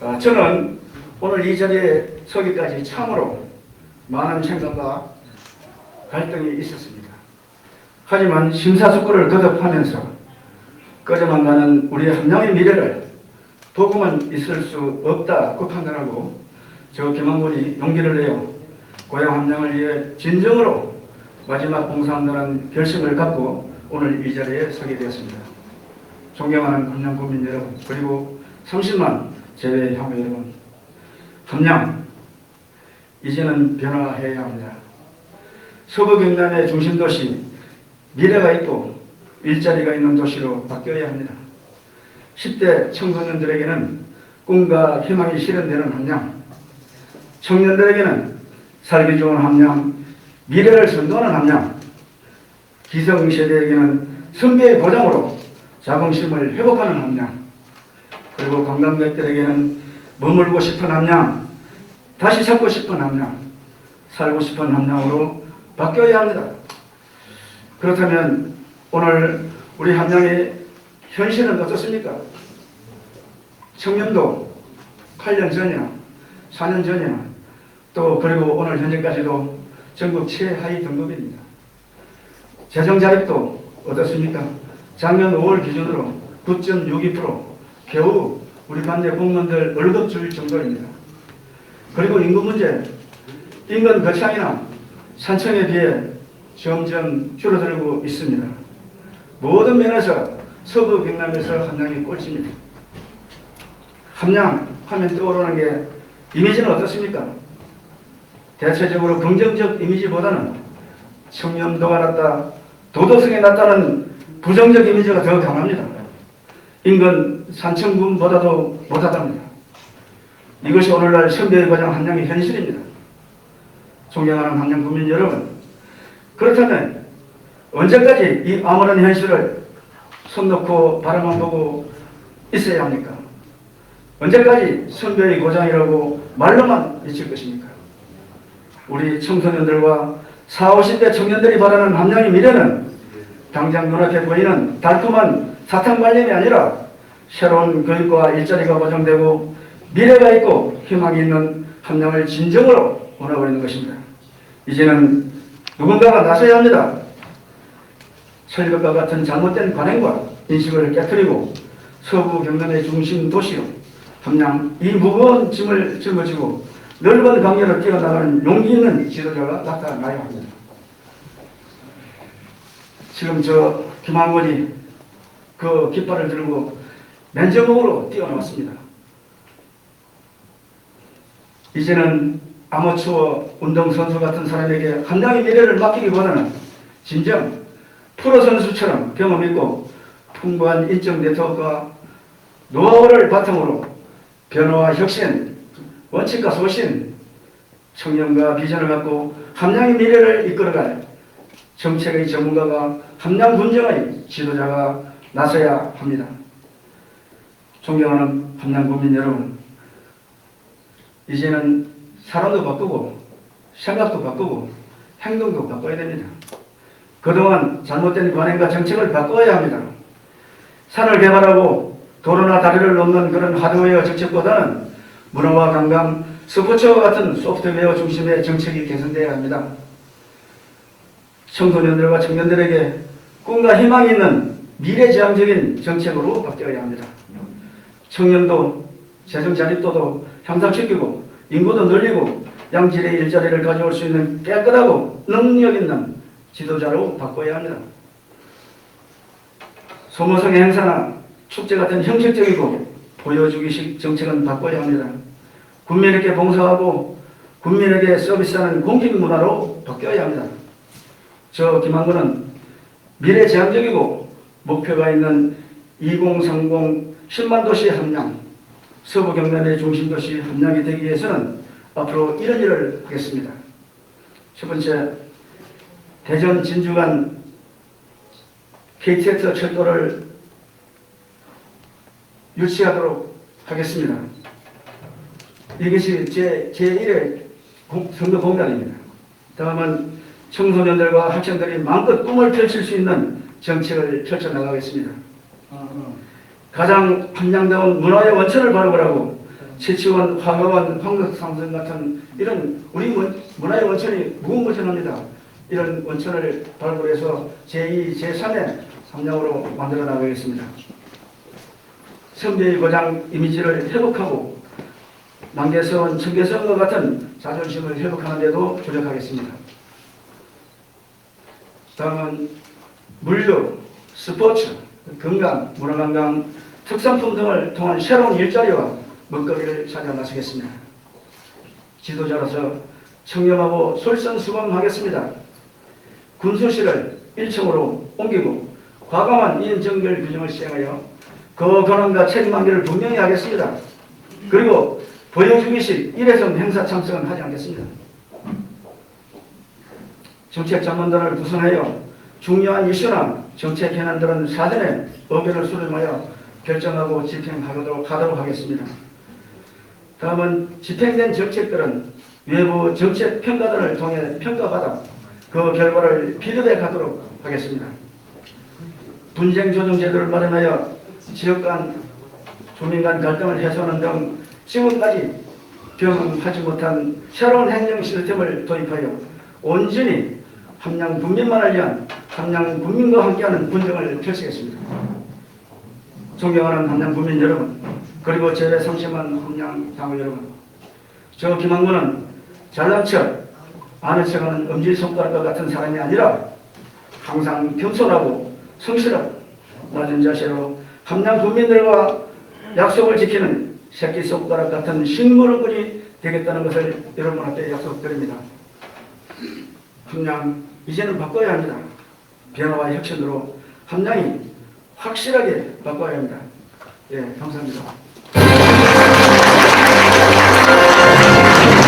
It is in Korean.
저는 오늘 이 자리에 서기까지 참으로 많은 생각과 갈등이 있었습니다. 하지만 심사숙고를 거듭하면서 꺼져만 가는 우리 함량의 미래를 도구만 있을 수 없다고 판단하고 저 김한곤이 용기를 내어 고향 함량을 위해 진정으로 마지막 봉사한다는 결심을 갖고 오늘 이 자리에 서게 되었습니다. 존경하는 함량 국민 여러분, 그리고 30만 제외 향후 여러분, 함량 이제는 변화해야 합니다. 서부 경남의 중심도시, 미래가 있고 일자리가 있는 도시로 바뀌어야 합니다. 10대 청소년들에게는 꿈과 희망이 실현되는 함량, 청년들에게는 살기 좋은 함량, 미래를 선도하는 함량, 기성세대에게는 선배의 보장으로 자긍심을 회복하는 함량, 그리고 관광객들에게는 머물고 싶은 함량, 다시 찾고 싶은 함량, 살고 싶은 함량으로 바뀌어야 합니다. 그렇다면 오늘 우리 함량의 현실은 어떻습니까? 청년도 8년 전이나 4년 전이나 또 그리고 오늘 현재까지도 전국 최하위 등급입니다. 재정 자립도 어떻습니까? 작년 5월 기준으로 9.62%, 겨우 우리 관내 공무원들 월급 줄 정도입니다. 그리고 인구 문제, 인근 거창이나 산청에 비해 점점 줄어들고 있습니다. 모든 면에서 서부 경남에서 함량이 꼴찌입니다. 함량 하면 떠오르는 게 이미지는 어떻습니까? 대체적으로 긍정적 이미지보다는 청렴도가 낮다, 도덕성이 낮다는 부정적 이미지가 더 강합니다. 인근 산청군보다도 못하답니다. 이것이 오늘날 선배의 과장 함량의 현실입니다. 존경하는 함량 국민 여러분, 그렇다면 언제까지 이 암울한 현실을 손 놓고 바라만 보고 있어야 합니까? 언제까지 선배의 고장이라고 말로만 미칠 것입니까? 우리 청소년들과 40, 50대 청년들이 바라는 함량의 미래는 당장 눈앞에 보이는 달콤한 사탕 발림이 아니라 새로운 교육과 일자리가 보장되고 미래가 있고 희망이 있는 함량을 진정으로 원하고 것입니다. 이제는 누군가가 나서야 합니다. 철것과 같은 잘못된 관행과 인식을 깨뜨리고 서부 경남의 중심 도시로 함량 이 무거운 짐을 짊어지고 넓은 강연을 뛰어나가는 용기 있는 지도자가 나타나야 합니다. 지금 저 김한곤이 그 깃발을 들고 맨정으로 뛰어나왔습니다. 이제는 아마추어 운동선수 같은 사람에게 함량의 미래를 맡기기보다는 진정 프로 선수처럼 경험 있고 풍부한 인적 네트워크와 노하우를 바탕으로 변화와 혁신, 원칙과 소신, 청년과 비전을 갖고 함량의 미래를 이끌어갈 정책의 전문가가 함량 분쟁의 지도자가 나서야 합니다. 존경하는 함량 국민 여러분, 이제는 사람도 바꾸고 생각도 바꾸고 행동도 바꿔야 됩니다. 그동안 잘못된 관행과 정책을 바꿔야 합니다. 산을 개발하고 도로나 다리를 넘는 그런 하드웨어 정책보다는 문화와 관광, 스포츠와 같은 소프트웨어 중심의 정책이 개선되어야 합니다. 청소년들과 청년들에게 꿈과 희망이 있는 미래지향적인 정책으로 바뀌어야 합니다. 청년도 재정 자립도도 향상시키고 인구도 늘리고 양질의 일자리를 가져올 수 있는 깨끗하고 능력 있는 지도자로 바꿔야 합니다. 소모성의 행사나 축제 같은 형식적이고 보여주기식 정책은 바꿔야 합니다. 국민에게 봉사하고 국민에게 서비스하는 공익 문화로 바뀌어야 합니다. 저 김한곤은 미래지향적이고 목표가 있는 2030 10만 도시 함량, 서부 경남의 중심도시 함량이 되기 위해서는 앞으로 이런 일을 하겠습니다. 첫 번째, 대전 진주 간 KTX 철도를 유치하도록 하겠습니다. 이것이 제1의 선거 공단입니다. 다음은 청소년들과 학생들이 마음껏 꿈을 펼칠 수 있는 정책을 펼쳐나가겠습니다. 가장 함량다운 문화의 원천을 발굴하고 채치원, 화가원, 황덕상선 같은 이런 우리 문화의 원천이 무궁무진합니다. 이런 원천을 발굴해서 제2, 제3의 삼양으로 만들어 나가겠습니다. 선비의 고장 이미지를 회복하고 남계서원, 청계서원과 같은 자존심을 회복하는 데도 조력하겠습니다. 다음은 물류, 스포츠, 건강, 문화관광, 특산품 등을 통한 새로운 일자리와 먹거리를 찾아 나서겠습니다. 지도자로서 청렴하고 솔선수범하겠습니다. 군수실을 1층으로 옮기고 과감한 인정결 규정을 시행하여 그 권한과 책임관계를 분명히 하겠습니다. 그리고 보여주기식 일회성 행사 참석은 하지 않겠습니다. 정책 전문단을 구성하여 중요한 이슈나 정책 현안들은 사전에 의견을 수렴하여 결정하고 집행하도록 하겠습니다. 다음은 집행된 정책들은 외부 정책 평가단을 통해 평가받아 그 결과를 피드백하도록 하겠습니다. 분쟁 조정 제도를 마련하여 지역 간, 주민 간 갈등을 해소하는 등 지금까지 경험하지 못한 새로운 행정 시스템을 도입하여 온전히 함양 국민만을 위한 함양 국민과 함께하는 군정을 펼치겠습니다. 존경하는 함양 국민 여러분, 그리고 제배 상심한 함양 당원 여러분, 저 김항구는 잘난 척, 아는 척하는 엄지손가락과 같은 사람이 아니라 항상 겸손하고 성실하고 낮은 자세로 함양 국민들과 약속을 지키는 새끼손가락 같은 식물꾼이 되겠다는 것을 여러분 앞에 약속드립니다. 함양 이제는 바꿔야 합니다. 변화와 혁신으로 함양이 확실하게 바꿔야 합니다. 예, 감사합니다.